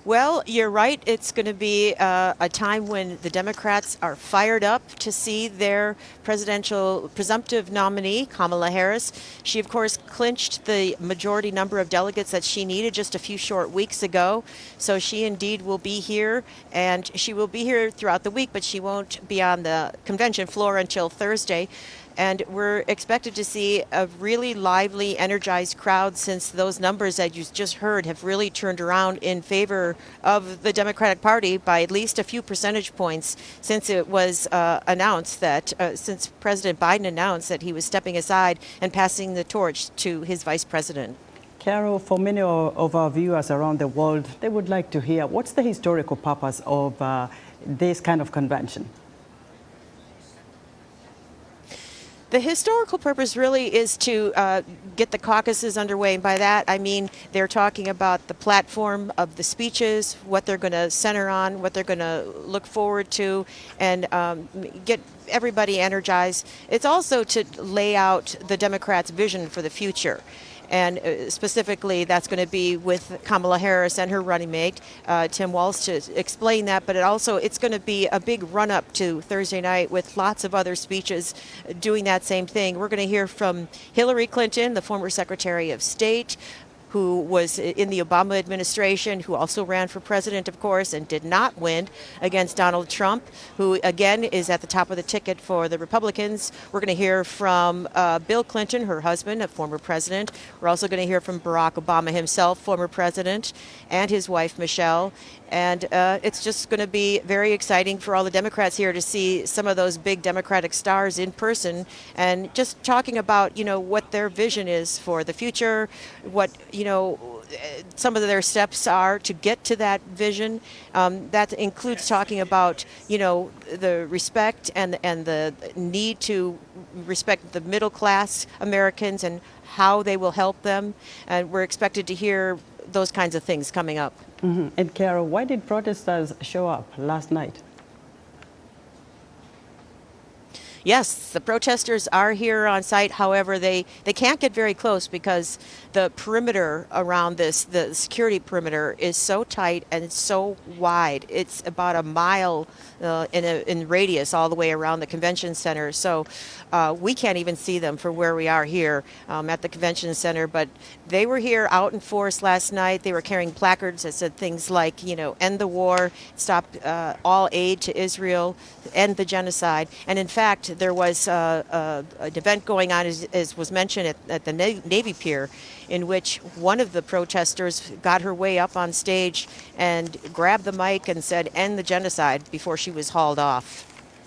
Well, you're right. It's going to be a time when the Democrats are fired up to see their presidential presumptive nominee, Kamala Harris. She, of course, clinched the majority number of delegates that she needed just a few short weeks ago. So she indeed will be here, and she will be here throughout the week, but she won't be on the convention floor until Thursday. And we're expected to see a really lively, energized crowd, since those numbers that you just heard have really turned around in favor of the Democratic Party by at least a few percentage points since it was announced that, since President Biden announced that he was stepping aside and passing the torch to his vice president. Carol, for many of our viewers around the world, they would like to hear what's the historical purpose of this kind of convention? The historical purpose really is to get the caucuses underway. And by that, I mean they're talking about the platform of the speeches, what they're going to center on, what they're going to look forward to, and get everybody energized. It's also to lay out the Democrats' vision for the future. And specifically, that's going to be with Kamala Harris and her running mate, Tim Walz, to explain that. But it's going to be a big run-up to Thursday night with lots of other speeches doing that same thing. We're going to hear from Hillary Clinton, the former Secretary of State, who was in the Obama administration, who also ran for president, of course, and did not win against Donald Trump, who, again, is at the top of the ticket for the Republicans. We're going to hear from Bill Clinton, her husband, a former president. We're also going to hear from Barack Obama himself, former president, and his wife, Michelle. And it's just going to be very exciting for all the Democrats here to see some of those big Democratic stars in person and just talking about, what their vision is for the future, what, some of their steps are to get to that vision. That includes talking about, the respect and the need to respect the middle class Americans and how they will help them. And we're expected to hear those kinds of things coming up. Mm-hmm. And Carol, why did protesters show up last night? Yes, the protesters are here on site. However, they can't get very close because the perimeter around this, the security perimeter, is so tight and it's so wide. It's about a mile in radius all the way around the convention center. So we can't even see them from where we are here at the convention center. But they were here out in force last night. They were carrying placards that said things like, end the war, stop all aid to Israel, end the genocide. And in fact, there was an event going on, as was mentioned, at the Navy Pier, in which one of the protesters got her way up on stage and grabbed the mic and said, end the genocide, before she was hauled off.